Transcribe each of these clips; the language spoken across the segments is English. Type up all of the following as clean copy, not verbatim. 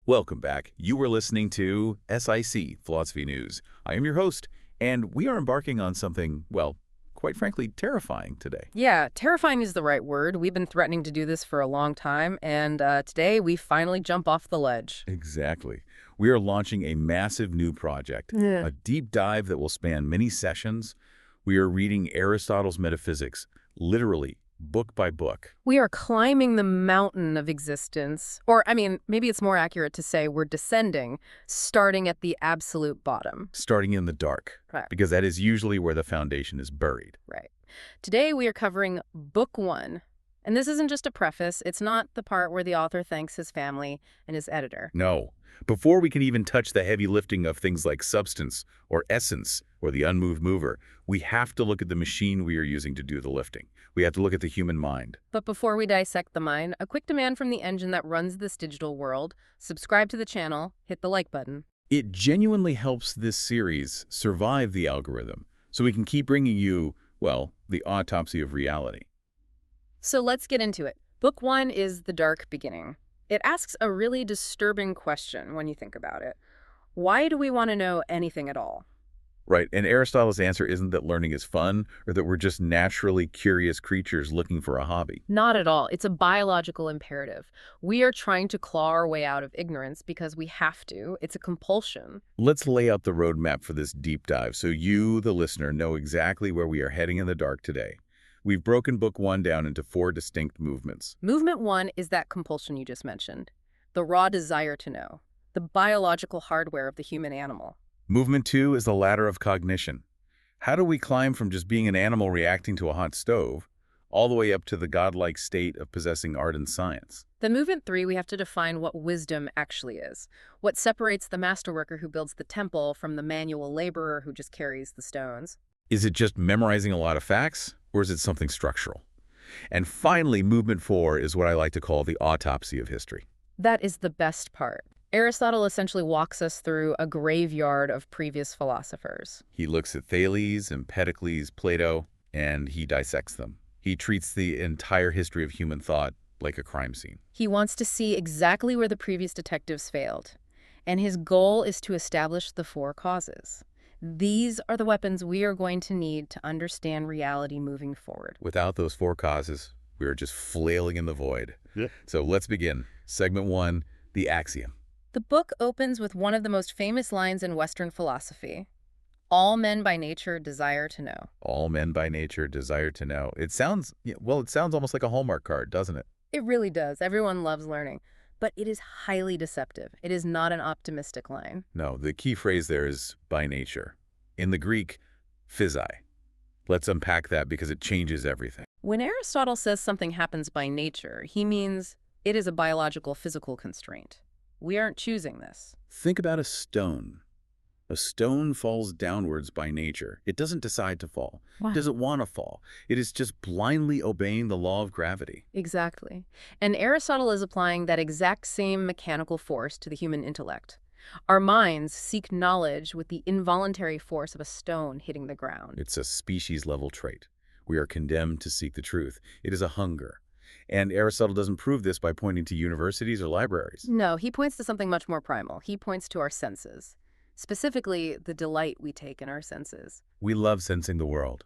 Welcome back. You were listening to SIC Philosophy News. I am your host, and we are embarking on something, well, quite frankly, terrifying today. Yeah, terrifying is the right word. We've been threatening to do this for a long time, and today we finally jump off the ledge. Exactly. We are launching a massive new project, Yeah. a deep dive that will span many sessions. We are reading Aristotle's Metaphysics, literally, book by book. We are climbing the mountain of existence, or, maybe it's more accurate to say we're descending, starting at the absolute bottom. Starting in the dark, Right. because that is usually where the foundation is buried. Right. Today we are covering Book 1. And this isn't just a preface. It's not the part where the author thanks his family and his editor. No. Before we can even touch the heavy lifting of things like substance or essence or the unmoved mover, we have to look at the machine we are using to do the lifting. We have to look at the human mind. But before we dissect the mind, a quick demand from the engine that runs this digital world. Subscribe to the channel, hit the like button. It genuinely helps this series survive the algorithm, so we can keep bringing you, well, the autopsy of reality. So let's get into it. Book 1 is The Dark Beginning. It asks a really disturbing question when you think about it. Why do we want to know anything at all? Right, and Aristotle's answer isn't that learning is fun or that we're just naturally curious creatures looking for a hobby. Not at all. It's a biological imperative. We are trying to claw our way out of ignorance because we have to. It's a compulsion. Let's lay out the roadmap for this deep dive so you, the listener, know exactly where we are heading in the dark today. We've broken Book 1 down into 4 distinct movements. Movement 1 is that compulsion you just mentioned. The raw desire to know. The biological hardware of the human animal. Movement 2 is the ladder of cognition. How do we climb from just being an animal reacting to a hot stove all the way up to the godlike state of possessing art and science? The movement 3, we have to define what wisdom actually is. What separates the masterworker who builds the temple from the manual laborer who just carries the stones. Is it just memorizing a lot of facts, or is it something structural? And finally, movement 4 is what I like to call the autopsy of history. That is the best part. Aristotle essentially walks us through a graveyard of previous philosophers. He looks at Thales, Empedocles, Plato, and he dissects them. He treats the entire history of human thought like a crime scene. He wants to see exactly where the previous detectives failed, and his goal is to establish the 4 causes. These are the weapons we are going to need to understand reality moving forward. Without those 4 causes, we are just flailing in the void. So let's begin. Segment 1, the axiom. The book opens with one of the most famous lines in Western philosophy. All men by nature desire to know. All men by nature desire to know. It sounds, well, it sounds almost like a Hallmark card, doesn't it? It really does. Everyone loves learning. But it is highly deceptive. It is not an optimistic line. No, the key phrase there is by nature. In the Greek, physi. Let's unpack that because it changes everything. When Aristotle says something happens by nature, he means it is a biological, physical constraint. We aren't choosing this. Think about a stone. A stone falls downwards by nature. It doesn't decide to fall. Wow. It doesn't want to fall. It is just blindly obeying the law of gravity. Exactly. And Aristotle is applying that exact same mechanical force to the human intellect. Our minds seek knowledge with the involuntary force of a stone hitting the ground. It's a species-level trait. We are condemned to seek the truth. It is a hunger. And Aristotle doesn't prove this by pointing to universities or libraries. No, he points to something much more primal. He points to our senses. Specifically, the delight we take in our senses. We love sensing the world.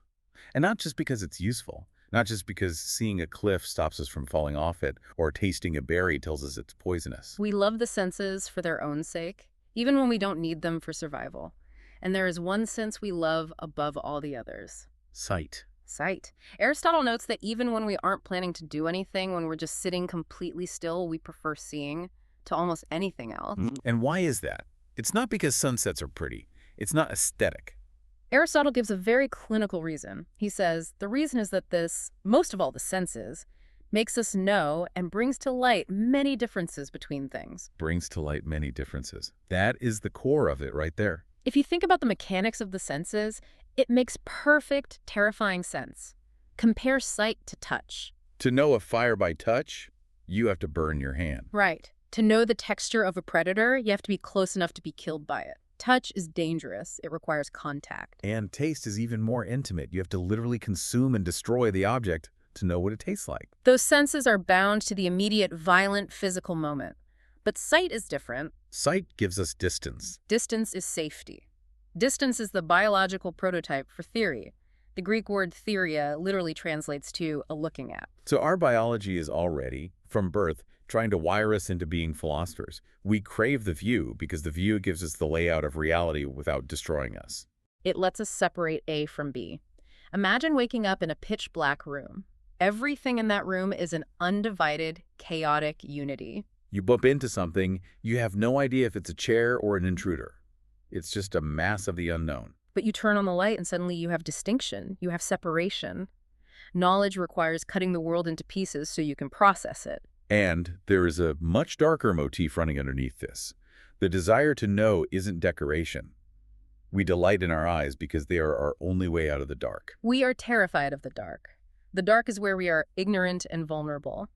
And not just because it's useful. Not just because seeing a cliff stops us from falling off it, or tasting a berry tells us it's poisonous. We love the senses for their own sake, even when we don't need them for survival. And there is one sense we love above all the others. Sight. Sight. Aristotle notes that even when we aren't planning to do anything, when we're just sitting completely still, we prefer seeing to almost anything else. And why is that? It's not because sunsets are pretty. It's not aesthetic. Aristotle gives a very clinical reason. He says, the reason is that this, most of all the senses, makes us know and brings to light many differences between things. Brings to light many differences. That is the core of it right there. If you think about the mechanics of the senses, it makes perfect, terrifying sense. Compare sight to touch. To know a fire by touch, you have to burn your hand. Right. To know the texture of a predator, you have to be close enough to be killed by it. Touch is dangerous. It requires contact. And taste is even more intimate. You have to literally consume and destroy the object to know what it tastes like. Those senses are bound to the immediate, violent, physical moment. But sight is different. Sight gives us distance. Distance is safety. Distance is the biological prototype for theory. The Greek word theoria literally translates to a looking at. So our biology is already, from birth, trying to wire us into being philosophers. We crave the view because the view gives us the layout of reality without destroying us. It lets us separate A from B. Imagine waking up in a pitch-black room. Everything in that room is an undivided, chaotic unity. You bump into something, you have no idea if it's a chair or an intruder. It's just a mass of the unknown. But you turn on the light and suddenly you have distinction, you have separation. Knowledge requires cutting the world into pieces so you can process it. And there is a much darker motif running underneath this. The desire to know isn't decoration. We delight in our eyes because they are our only way out of the dark. We are terrified of the dark. The dark is where we are ignorant and vulnerable.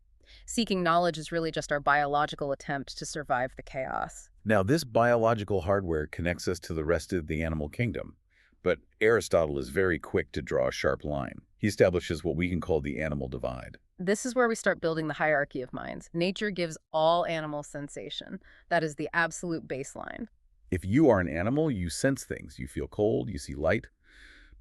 Seeking knowledge is really just our biological attempt to survive the chaos. Now, this biological hardware connects us to the rest of the animal kingdom. But Aristotle is very quick to draw a sharp line. He establishes what we can call the animal divide. This is where we start building the hierarchy of minds. Nature gives all animals sensation. That is the absolute baseline. If you are an animal, you sense things. You feel cold, you see light.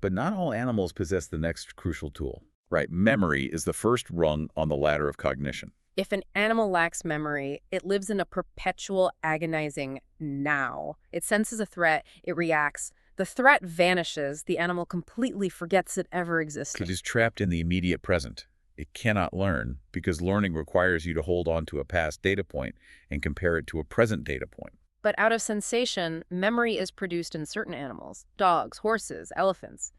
But not all animals possess the next crucial tool. Right, memory is the first rung on the ladder of cognition. If an animal lacks memory, it lives in a perpetual agonizing now. It senses a threat, it reacts. The threat vanishes, the animal completely forgets it ever existed. It is trapped in the immediate present. It cannot learn because learning requires you to hold on to a past data point and compare it to a present data point. But out of sensation, memory is produced in certain animals: dogs, horses, elephants.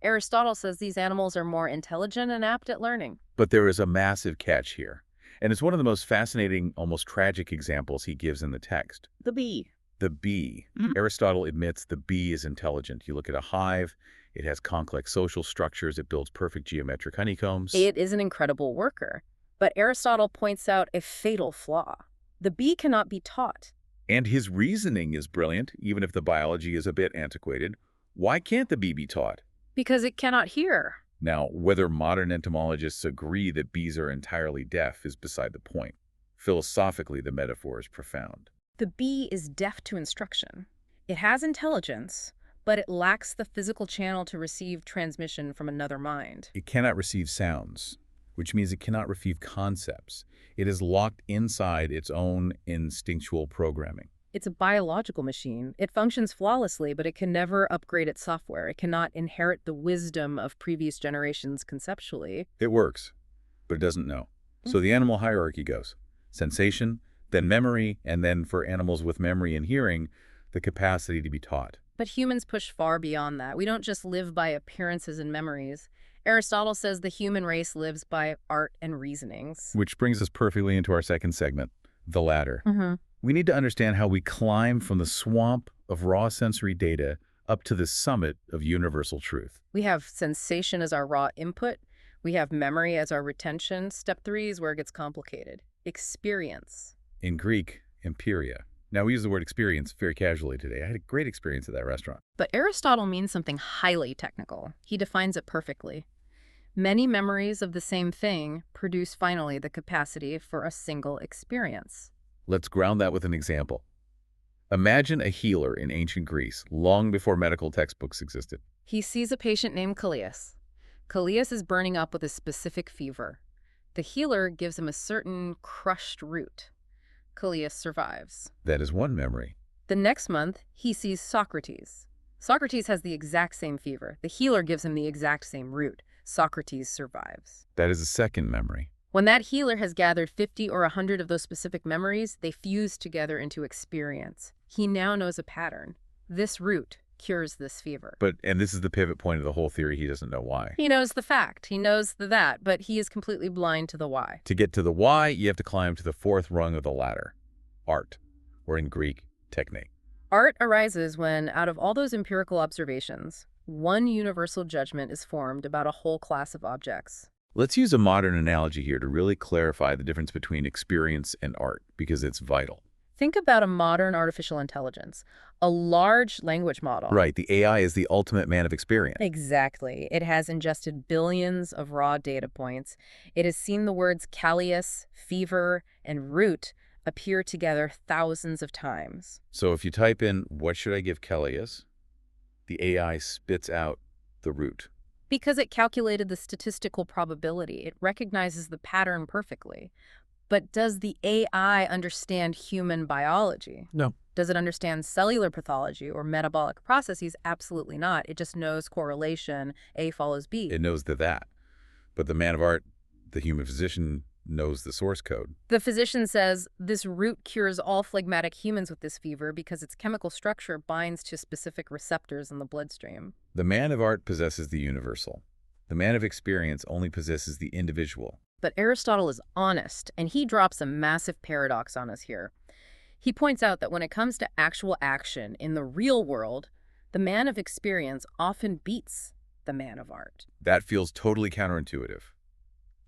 Aristotle says these animals are more intelligent and apt at learning. But there is a massive catch here. And it's one of the most fascinating, almost tragic examples he gives in the text. The bee. The bee. Aristotle admits the bee is intelligent. You look at a hive, it has complex social structures, it builds perfect geometric honeycombs. It is an incredible worker. But Aristotle points out a fatal flaw. The bee cannot be taught. And his reasoning is brilliant, even if the biology is a bit antiquated. Why can't the bee be taught? Because it cannot hear. Now, whether modern entomologists agree that bees are entirely deaf is beside the point. Philosophically, the metaphor is profound. The bee is deaf to instruction. It has intelligence, but it lacks the physical channel to receive transmission from another mind. It cannot receive sounds, which means it cannot receive concepts. It is locked inside its own instinctual programming. It's a biological machine. It functions flawlessly, but it can never upgrade its software. It cannot inherit the wisdom of previous generations conceptually. It works, but it doesn't know. So the animal hierarchy goes: sensation, then memory, and then for animals with memory and hearing, the capacity to be taught. But humans push far beyond that. We don't just live by appearances and memories. Aristotle says the human race lives by art and reasonings. Which brings us perfectly into our second segment, the ladder. We need to understand how we climb from the swamp of raw sensory data up to the summit of universal truth. We have sensation as our raw input. We have memory as our retention. Step 3 is where it gets complicated. Experience. In Greek, empiria. Now, we use the word experience very casually today. I had a great experience at that restaurant. But Aristotle means something highly technical. He defines it perfectly. Many memories of the same thing produce finally the capacity for a single experience. Let's ground that with an example. Imagine a healer in ancient Greece, long before medical textbooks existed. He sees a patient named Callias. Callias is burning up with a specific fever. The healer gives him a certain crushed root. Callias survives. That is one memory. The next month, he sees Socrates. Socrates has the exact same fever. The healer gives him the exact same root. Socrates survives. That is a second memory. When that healer has gathered 50 or 100 of those specific memories, they fuse together into experience. He now knows a pattern. This root cures this fever. And this is the pivot point of the whole theory. He doesn't know why. He knows the fact. He knows the that, but he is completely blind to the why. To get to the why, you have to climb to the fourth rung of the ladder, art, or in Greek, techne. Art arises when, out of all those empirical observations, one universal judgment is formed about a whole class of objects. Let's use a modern analogy here to really clarify the difference between experience and art, because it's vital. Think about a modern artificial intelligence, a large language model. Right, the AI is the ultimate man of experience. Exactly. It has ingested billions of raw data points. It has seen the words Callias, fever, and root appear together thousands of times. So if you type in, what should I give Kellyus? The AI spits out the root. Because it calculated the statistical probability, it recognizes the pattern perfectly. But does the AI understand human biology? No. Does it understand cellular pathology or metabolic processes? Absolutely not. It just knows correlation, A follows B. It knows that. But the man of art, the human physician, knows the source code. The physician says this root cures all phlegmatic humans with this fever because its chemical structure binds to specific receptors in the bloodstream. The man of art possesses the universal. The man of experience only possesses the individual. But Aristotle is honest, and he drops a massive paradox on us here. He points out that when it comes to actual action in the real world, the man of experience often beats the man of art. That feels totally counterintuitive.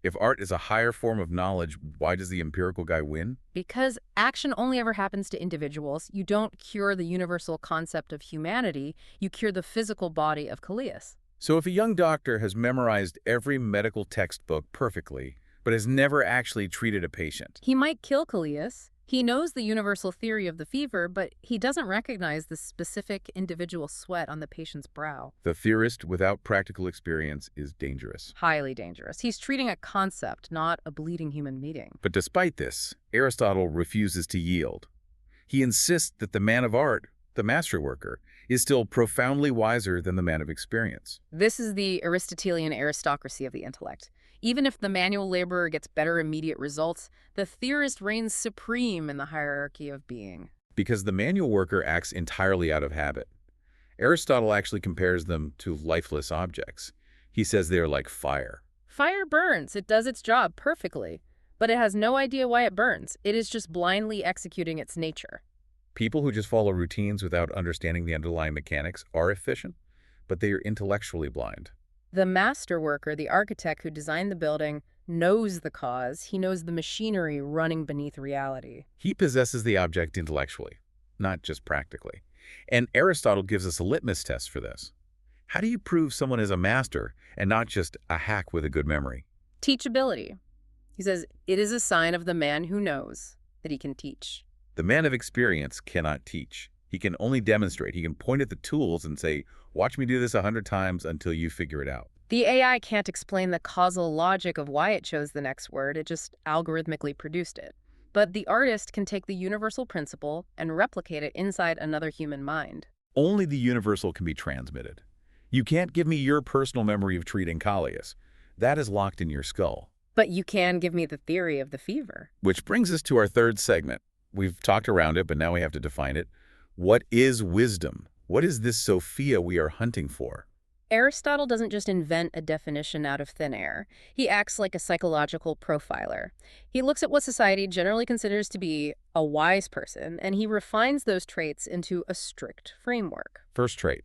If art is a higher form of knowledge, why does the empirical guy win? Because action only ever happens to individuals. You don't cure the universal concept of humanity, you cure the physical body of Callias. So if a young doctor has memorized every medical textbook perfectly, but has never actually treated a patient, He might kill Callias. He knows the universal theory of the fever, but he doesn't recognize the specific individual sweat on the patient's brow. the theorist without practical experience is dangerous. Highly dangerous. He's treating a concept, not a bleeding human being. But despite this, Aristotle refuses to yield. He insists that the man of art, the master worker, is still profoundly wiser than the man of experience. This is the Aristotelian aristocracy of the intellect. Even if the manual laborer gets better immediate results, the theorist reigns supreme in the hierarchy of being. Because the manual worker acts entirely out of habit. Aristotle actually compares them to lifeless objects. He says they are like fire. Fire burns. It does its job perfectly. But it has no idea why it burns. It is just blindly executing its nature. People who just follow routines without understanding the underlying mechanics are efficient, but they are intellectually blind. The master worker, the architect who designed the building, knows the cause. He knows the machinery running beneath reality. He possesses the object intellectually, not just practically. And Aristotle gives us a litmus test for this. How do you prove someone is a master and not just a hack with a good memory? Teachability. He says, it is a sign of the man who knows that he can teach. The man of experience cannot teach. He can only demonstrate. He can point at the tools and say, watch me do this 100 times until you figure it out. The AI can't explain the causal logic of why it chose the next word. It just algorithmically produced it. But the artist can take the universal principle and replicate it inside another human mind. Only the universal can be transmitted. You can't give me your personal memory of treating Callias. That is locked in your skull. But you can give me the theory of the fever. Which brings us to our third segment. We've talked around it, but now we have to define it. What is wisdom? What is this Sophia we are hunting for? Aristotle doesn't just invent a definition out of thin air. He acts like a psychological profiler. He looks at what society generally considers to be a wise person, and he refines those traits into a strict framework. First trait.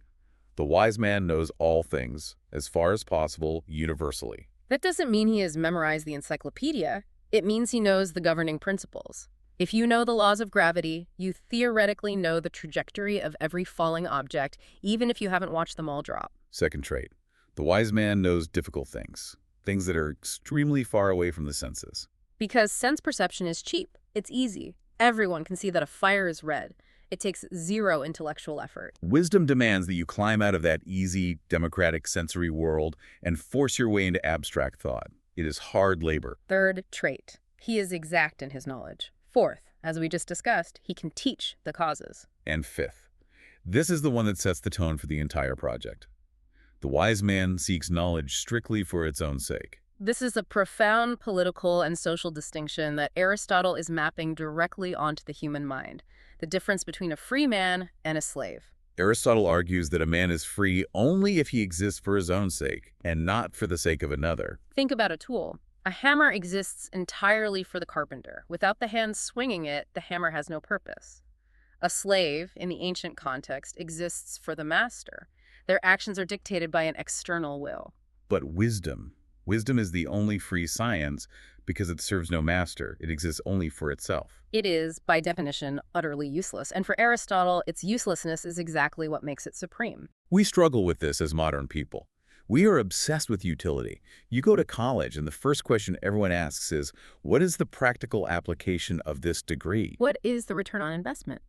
The wise man knows all things, as far as possible, universally. That doesn't mean he has memorized the encyclopedia. It means he knows the governing principles. If you know the laws of gravity, you theoretically know the trajectory of every falling object, even if you haven't watched them all drop. Second trait. The wise man knows difficult things, things that are extremely far away from the senses. Because sense perception is cheap. It's easy. Everyone can see that a fire is red. It takes zero intellectual effort. Wisdom demands that you climb out of that easy, democratic sensory world and force your way into abstract thought. It is hard labor. Third trait. He is exact in his knowledge. Fourth, as we just discussed, he can teach the causes. And fifth. This is the one that sets the tone for the entire project. The wise man seeks knowledge strictly for its own sake. This is a profound political and social distinction that Aristotle is mapping directly onto the human mind, the difference between a free man and a slave. Aristotle argues that a man is free only if he exists for his own sake and not for the sake of another. Think about a tool. A hammer exists entirely for the carpenter. Without the hand swinging it, the hammer has no purpose. A slave, in the ancient context, exists for the master. Their actions are dictated by an external will. But wisdom is the only free science because it serves no master. It exists only for itself. It is, by definition, utterly useless. And for Aristotle, its uselessness is exactly what makes it supreme. We struggle with this as modern people. We are obsessed with utility. You go to college, and the first question everyone asks is, what is the practical application of this degree? What is the return on investment?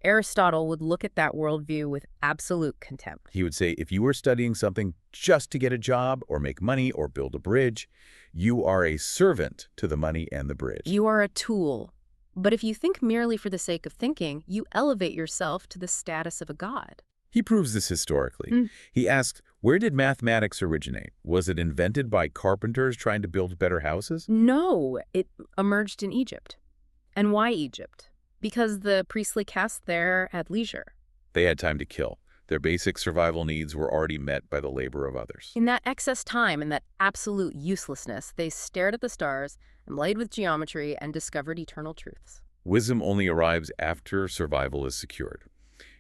Aristotle would look at that worldview with absolute contempt. He would say, if you are studying something just to get a job or make money or build a bridge, you are a servant to the money and the bridge. You are a tool. But if you think merely for the sake of thinking, you elevate yourself to the status of a god. He proves this historically. He asked, where did mathematics originate? Was it invented by carpenters trying to build better houses? No, it emerged in Egypt. And why Egypt? Because the priestly caste there had leisure. They had time to kill. Their basic survival needs were already met by the labor of others. In that excess time and that absolute uselessness, they stared at the stars and played with geometry and discovered eternal truths. Wisdom only arrives after survival is secured.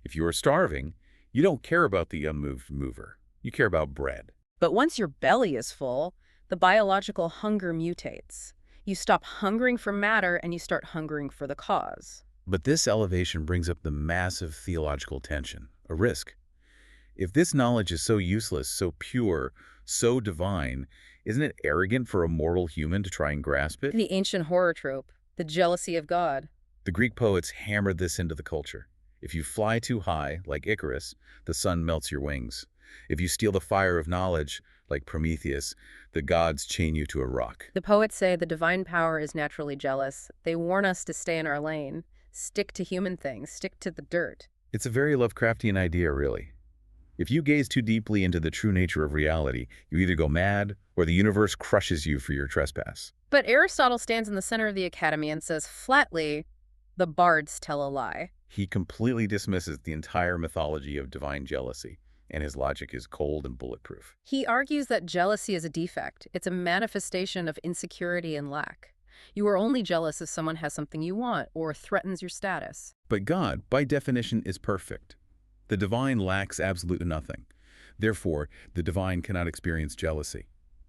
If you are starving, you don't care about the unmoved mover. You care about bread. But once your belly is full, the biological hunger mutates. You stop hungering for matter and you start hungering for the cause. But this elevation brings up the massive theological tension, a risk. If this knowledge is so useless, so pure, so divine, isn't it arrogant for a mortal human to try and grasp it? The ancient horror trope, the jealousy of God. The Greek poets hammered this into the culture. If you fly too high, like Icarus, the sun melts your wings. If you steal the fire of knowledge, like Prometheus, the gods chain you to a rock. The poets say the divine power is naturally jealous. They warn us to stay in our lane. Stick to human things. Stick to the dirt. It's a very Lovecraftian idea, really. If you gaze too deeply into the true nature of reality, you either go mad or the universe crushes you for your trespass. But Aristotle stands in the center of the academy and says flatly, the bards tell a lie. He completely dismisses the entire mythology of divine jealousy, and his logic is cold and bulletproof. He argues that jealousy is a defect. It's a manifestation of insecurity and lack. You are only jealous if someone has something you want or threatens your status. But God, by definition, is perfect. The divine lacks absolutely nothing. Therefore, the divine cannot experience jealousy.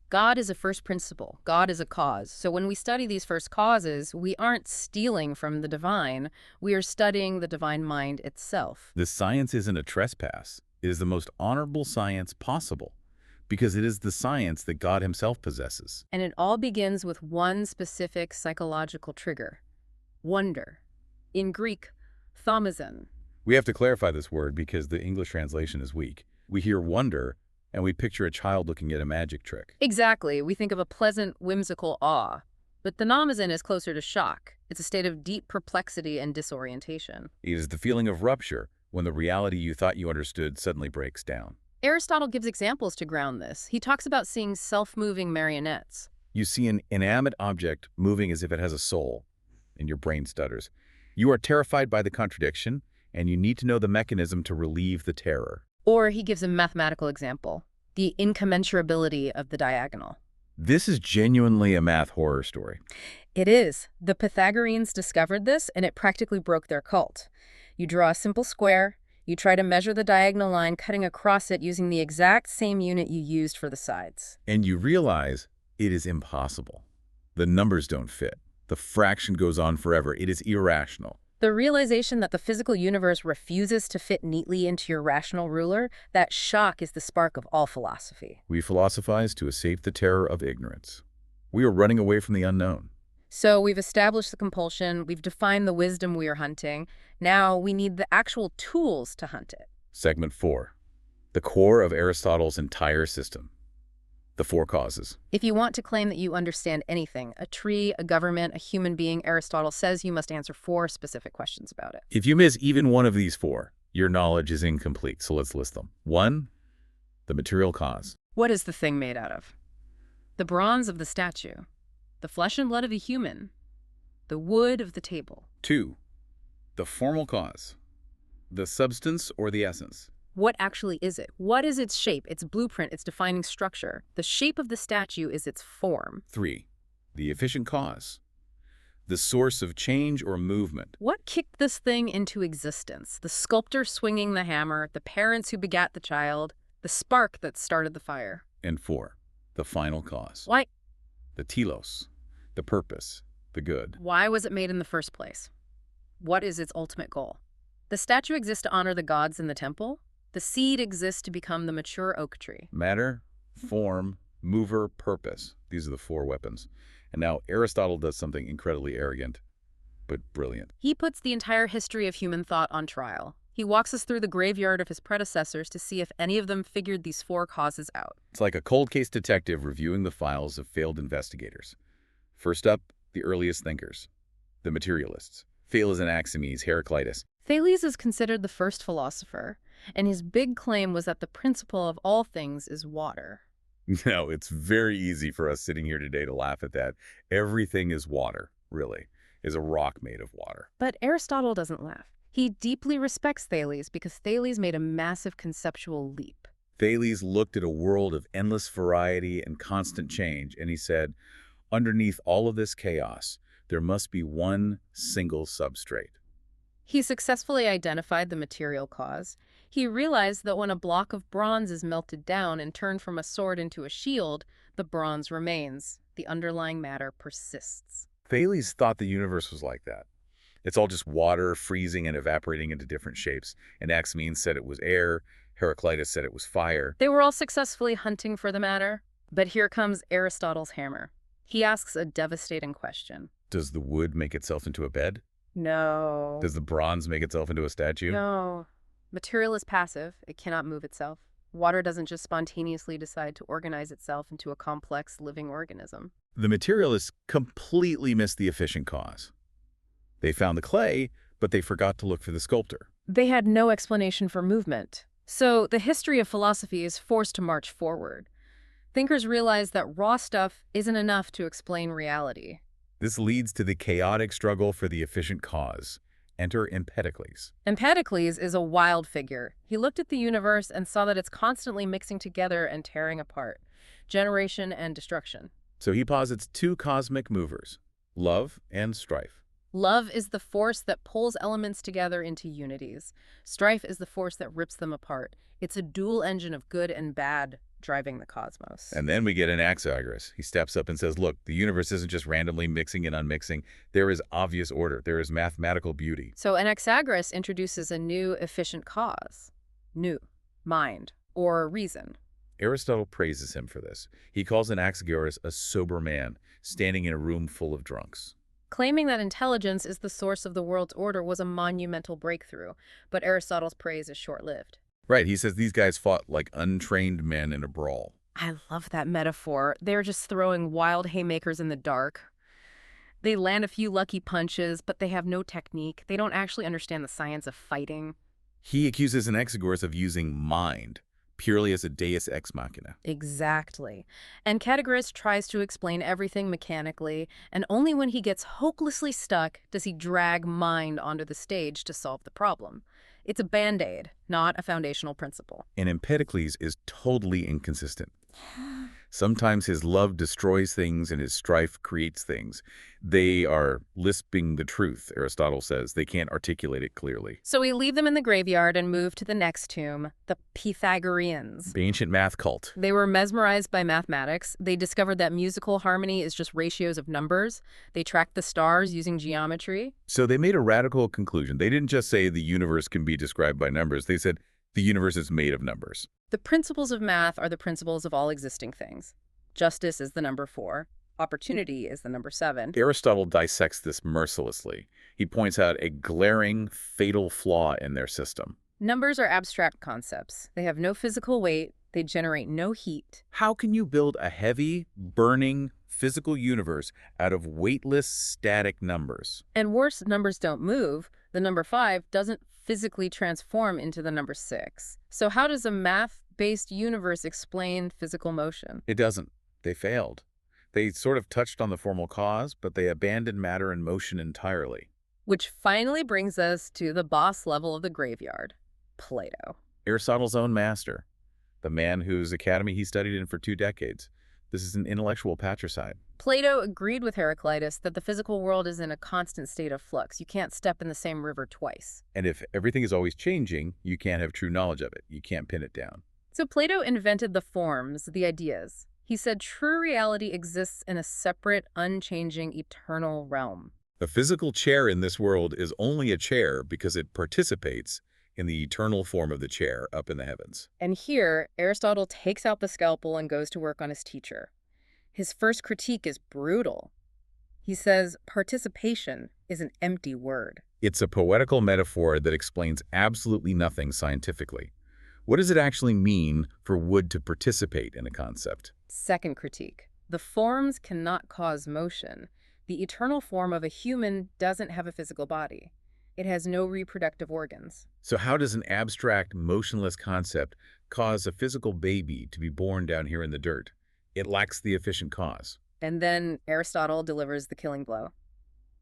God is a first principle. God is a cause. So when we study these first causes, we aren't stealing from the divine. We are studying the divine mind itself. This science isn't a trespass. It is the most honorable science possible, because it is the science that God himself possesses. And it all begins with one specific psychological trigger: wonder. In Greek, thaumazen. We have to clarify this word because the English translation is weak. We hear wonder, and we picture a child looking at a magic trick. Exactly. We think of a pleasant, whimsical awe. But the thaumazen is closer to shock. It's a state of deep perplexity and disorientation. It is the feeling of rupture when the reality you thought you understood suddenly breaks down. Aristotle gives examples to ground this. He talks about seeing self-moving marionettes. You see an inanimate object moving as if it has a soul, and your brain stutters. You are terrified by the contradiction, and you need to know the mechanism to relieve the terror. Or he gives a mathematical example, the incommensurability of the diagonal. This is genuinely a math horror story. It is. The Pythagoreans discovered this, and it practically broke their cult. You draw a simple square, you try to measure the diagonal line cutting across it using the exact same unit you used for the sides. And you realize it is impossible. The numbers don't fit. The fraction goes on forever. It is irrational. The realization that the physical universe refuses to fit neatly into your rational ruler, that shock is the spark of all philosophy. We philosophize to escape the terror of ignorance. We are running away from the unknown. So we've established the compulsion, we've defined the wisdom we are hunting. Now we need the actual tools to hunt it. Segment 4. The core of Aristotle's entire system. The 4 causes. If you want to claim that you understand anything, a tree, a government, a human being, Aristotle says you must answer 4 specific questions about it. If you miss even one of these 4, your knowledge is incomplete, so let's list them. 1. The material cause. What is the thing made out of? The bronze of the statue. The flesh and blood of a human. The wood of the table. 2. The formal cause. The substance or the essence. What actually is it? What is its shape, its blueprint, its defining structure? The shape of the statue is its form. 3. The efficient cause. The source of change or movement. What kicked this thing into existence? The sculptor swinging the hammer, the parents who begat the child, the spark that started the fire. And 4. The final cause. Why? The telos. The purpose. The good. Why was it made in the first place? What is its ultimate goal? The statue exists to honor the gods in the temple. The seed exists to become the mature oak tree. Matter form, mover, purpose. These are the four weapons. And now Aristotle does something incredibly arrogant, but brilliant. He puts the entire history of human thought on trial. He walks us through the graveyard of his predecessors to see if any of them figured these four causes out. It's like a cold case detective reviewing the files of failed investigators. First up, the earliest thinkers, the materialists. Thales and Anaximenes, Heraclitus. Thales is considered the first philosopher, and his big claim was that the principle of all things is water. No, it's very easy for us sitting here today to laugh at that. Everything is water, really, is a rock made of water. But Aristotle doesn't laugh. He deeply respects Thales because Thales made a massive conceptual leap. Thales looked at a world of endless variety and constant change, and he said, underneath all of this chaos, there must be one single substrate. He successfully identified the material cause. He realized that when a block of bronze is melted down and turned from a sword into a shield, the bronze remains. The underlying matter persists. Thales thought the universe was like that. It's all just water freezing and evaporating into different shapes. And Anaximenes said it was air. Heraclitus said it was fire. They were all successfully hunting for the matter. But here comes Aristotle's hammer. He asks a devastating question. Does the wood make itself into a bed? No. Does the bronze make itself into a statue? No. Material is passive. It cannot move itself. Water doesn't just spontaneously decide to organize itself into a complex living organism. The materialists completely missed the efficient cause. They found the clay, but they forgot to look for the sculptor. They had no explanation for movement. So the history of philosophy is forced to march forward. Thinkers realize that raw stuff isn't enough to explain reality. This leads to the chaotic struggle for the efficient cause. Enter Empedocles. Empedocles is a wild figure. He looked at the universe and saw that it's constantly mixing together and tearing apart. Generation and destruction. So he posits two cosmic movers, love and strife. Love is the force that pulls elements together into unities. Strife is the force that rips them apart. It's a dual engine of good and bad driving the cosmos. And then we get Anaxagoras. He steps up and says, look, the universe isn't just randomly mixing and unmixing. There is obvious order. There is mathematical beauty. So Anaxagoras introduces a new efficient cause. New. Mind. Or reason. Aristotle praises him for this. He calls Anaxagoras a sober man, standing in a room full of drunks. Claiming that intelligence is the source of the world's order was a monumental breakthrough, but Aristotle's praise is short-lived. Right, he says these guys fought like untrained men in a brawl. I love that metaphor. They're just throwing wild haymakers in the dark. They land a few lucky punches, but they have no technique. They don't actually understand the science of fighting. He accuses Anaxagoras of using mind, purely as a deus ex machina. Exactly. And Anaxagoras tries to explain everything mechanically, and only when he gets hopelessly stuck does he drag mind onto the stage to solve the problem. It's a band-aid, not a foundational principle. And Empedocles is totally inconsistent. Sometimes his love destroys things and his strife creates things. They are lisping the truth, Aristotle says. They can't articulate it clearly. So we leave them in the graveyard and move to the next tomb, the Pythagoreans. The ancient math cult. They were mesmerized by mathematics. They discovered that musical harmony is just ratios of numbers. They tracked the stars using geometry. So they made a radical conclusion. They didn't just say the universe can be described by numbers. They said the universe is made of numbers. The principles of math are the principles of all existing things. Justice is the number 4. Opportunity is the number 7. Aristotle dissects this mercilessly. He points out a glaring, fatal flaw in their system. Numbers are abstract concepts. They have no physical weight. They generate no heat. How can you build a heavy, burning, physical universe out of weightless, static numbers? And worse, numbers don't move. The number 5 doesn't physically transform into the number 6. So how does a math-based universe explain physical motion? It doesn't. They failed. They sort of touched on the formal cause, but they abandoned matter and motion entirely. Which finally brings us to the boss level of the graveyard, Plato. Aristotle's own master, the man whose academy he studied in for 2 decades. This is an intellectual patricide. Plato agreed with Heraclitus that the physical world is in a constant state of flux. You can't step in the same river twice. And if everything is always changing, you can't have true knowledge of it. You can't pin it down. So Plato invented the forms, the ideas. He said true reality exists in a separate, unchanging, eternal realm. A physical chair in this world is only a chair because it participates in the eternal form of the chair up in the heavens. And here, Aristotle takes out the scalpel and goes to work on his teacher. His first critique is brutal. He says participation is an empty word. It's a poetical metaphor that explains absolutely nothing scientifically. What does it actually mean for wood to participate in a concept? Second critique. The forms cannot cause motion. The eternal form of a human doesn't have a physical body. It has no reproductive organs. So how does an abstract, motionless concept cause a physical baby to be born down here in the dirt? It lacks the efficient cause. And then Aristotle delivers the killing blow,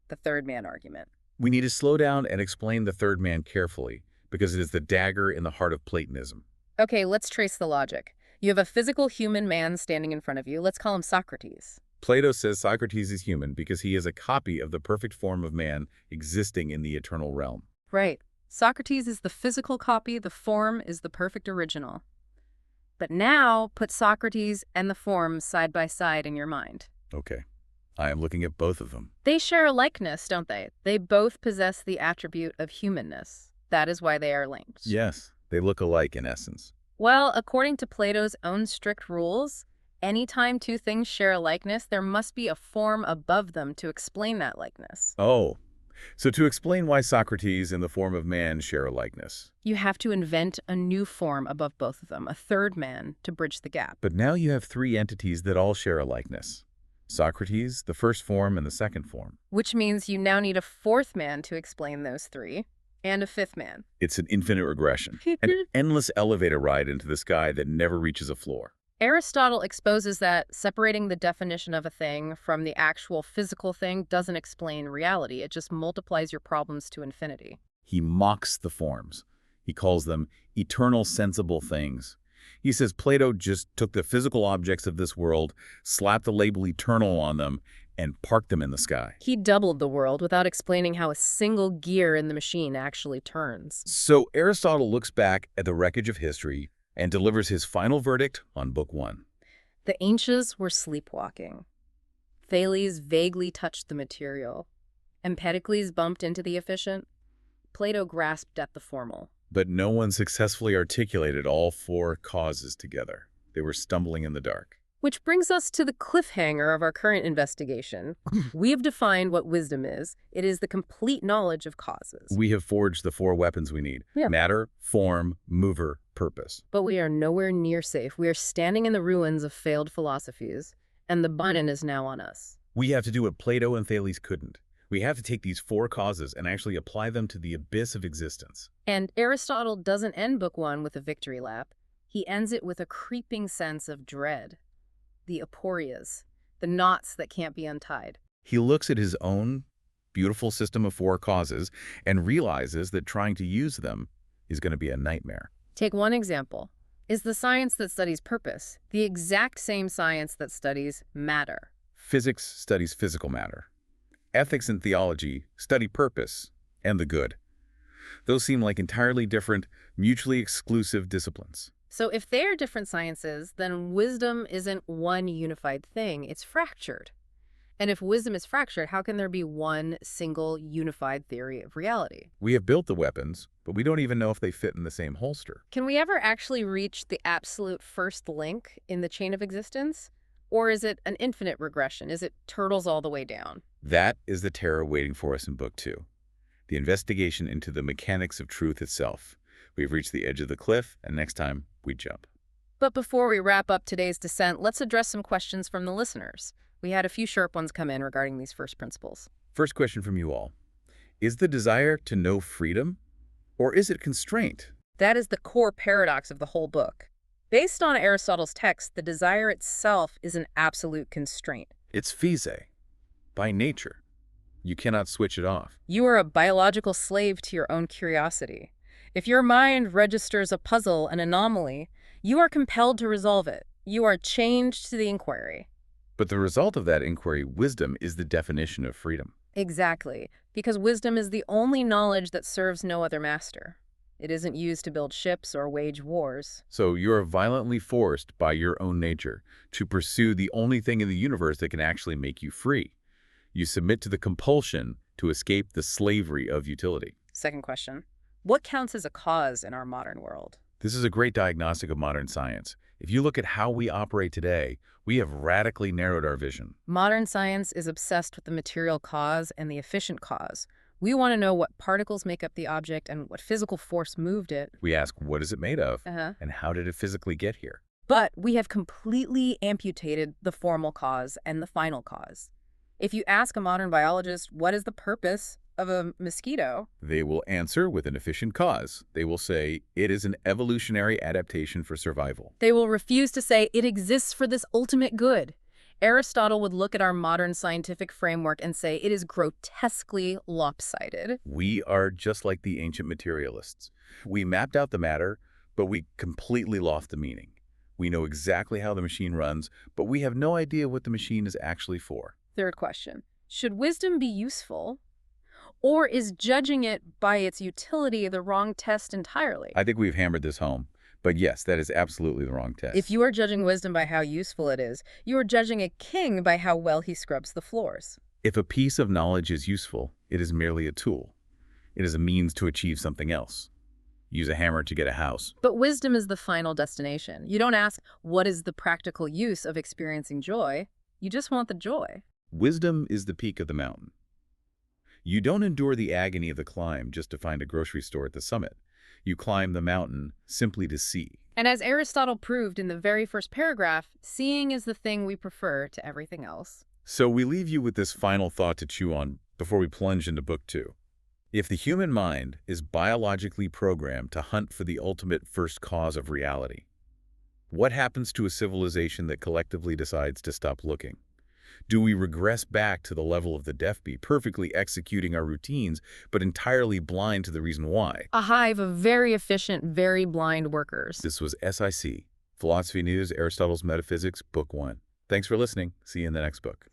the third man argument. We need to slow down and explain the third man carefully, because it is the dagger in the heart of Platonism. Okay, let's trace the logic. You have a physical human man standing in front of you. Let's call him Socrates. Plato says Socrates is human because he is a copy of the perfect form of man existing in the eternal realm. Right. Socrates is the physical copy, the form is the perfect original. But now, put Socrates and the form side by side in your mind. Okay. I am looking at both of them. They share a likeness, don't they? They both possess the attribute of humanness. That is why they are linked. Yes, they look alike in essence. Well, according to Plato's own strict rules, anytime two things share a likeness, there must be a form above them to explain that likeness. Oh, so to explain why Socrates and the form of man share a likeness. You have to invent a new form above both of them, a third man, to bridge the gap. But now you have three entities that all share a likeness. Socrates, the first form, and the second form. Which means you now need a fourth man to explain those three, and a fifth man. It's an infinite regression, an endless elevator ride into the sky that never reaches a floor. Aristotle exposes that separating the definition of a thing from the actual physical thing doesn't explain reality. It just multiplies your problems to infinity. He mocks the forms. He calls them eternal sensible things. He says Plato just took the physical objects of this world, slapped the label eternal on them, and parked them in the sky. He doubled the world without explaining how a single gear in the machine actually turns. So Aristotle looks back at the wreckage of history and delivers his final verdict on Book 1. The ancients were sleepwalking. Thales vaguely touched the material. Empedocles bumped into the efficient. Plato grasped at the formal. But no one successfully articulated all four causes together. They were stumbling in the dark. Which brings us to the cliffhanger of our current investigation. We have defined what wisdom is. It is the complete knowledge of causes. We have forged the four weapons we need. Yeah. Matter, form, mover, purpose. But we are nowhere near safe. We are standing in the ruins of failed philosophies, and the burden is now on us. We have to do what Plato and Thales couldn't. We have to take these four causes and actually apply them to the abyss of existence. And Aristotle doesn't end Book 1 with a victory lap. He ends it with a creeping sense of dread. The aporias, the knots that can't be untied. He looks at his own beautiful system of four causes and realizes that trying to use them is going to be a nightmare. Take one example. Is the science that studies purpose the exact same science that studies matter? Physics studies physical matter. Ethics and theology study purpose and the good. Those seem like entirely different, mutually exclusive disciplines. So if they are different sciences, then wisdom isn't one unified thing, it's fractured. And if wisdom is fractured, how can there be one single unified theory of reality? We have built the weapons, but we don't even know if they fit in the same holster. Can we ever actually reach the absolute first link in the chain of existence? Or is it an infinite regression? Is it turtles all the way down? That is the terror waiting for us in Book 2. The investigation into the mechanics of truth itself. We've reached the edge of the cliff, and next time, we jump. But before we wrap up today's descent, let's address some questions from the listeners. We had a few sharp ones come in regarding these first principles. First question from you all. Is the desire to know freedom, or is it constraint? That is the core paradox of the whole book. Based on Aristotle's text, the desire itself is an absolute constraint. It's phys, by nature. You cannot switch it off. You are a biological slave to your own curiosity. If your mind registers a puzzle, an anomaly, you are compelled to resolve it. You are chained to the inquiry. But the result of that inquiry, wisdom, is the definition of freedom. Exactly, because wisdom is the only knowledge that serves no other master. It isn't used to build ships or wage wars. So you are violently forced by your own nature to pursue the only thing in the universe that can actually make you free. You submit to the compulsion to escape the slavery of utility. Second question. What counts as a cause in our modern world? This is a great diagnostic of modern science. If you look at how we operate today, we have radically narrowed our vision. Modern science is obsessed with the material cause and the efficient cause. We want to know what particles make up the object and what physical force moved it. We ask, what is it made of? Uh-huh. And how did it physically get here? But we have completely amputated the formal cause and the final cause. If you ask a modern biologist, what is the purpose of a mosquito? They will answer with an efficient cause. They will say, it is an evolutionary adaptation for survival. They will refuse to say it exists for this ultimate good. Aristotle would look at our modern scientific framework and say it is grotesquely lopsided. We are just like the ancient materialists. We mapped out the matter, but we completely lost the meaning. We know exactly how the machine runs, but we have no idea what the machine is actually for. Third question. Should wisdom be useful? Or is judging it by its utility the wrong test entirely? I think we've hammered this home. But yes, that is absolutely the wrong test. If you are judging wisdom by how useful it is, you are judging a king by how well he scrubs the floors. If a piece of knowledge is useful, it is merely a tool. It is a means to achieve something else. Use a hammer to get a house. But wisdom is the final destination. You don't ask, what is the practical use of experiencing joy? You just want the joy. Wisdom is the peak of the mountain. You don't endure the agony of the climb just to find a grocery store at the summit. You climb the mountain simply to see. And as Aristotle proved in the very first paragraph, seeing is the thing we prefer to everything else. So we leave you with this final thought to chew on before we plunge into Book 2. If the human mind is biologically programmed to hunt for the ultimate first cause of reality, what happens to a civilization that collectively decides to stop looking? Do we regress back to the level of the deafbeat, perfectly executing our routines, but entirely blind to the reason why? A hive of very efficient, very blind workers. This was SIC, Philosophy News, Aristotle's Metaphysics, Book 1. Thanks for listening. See you in the next book.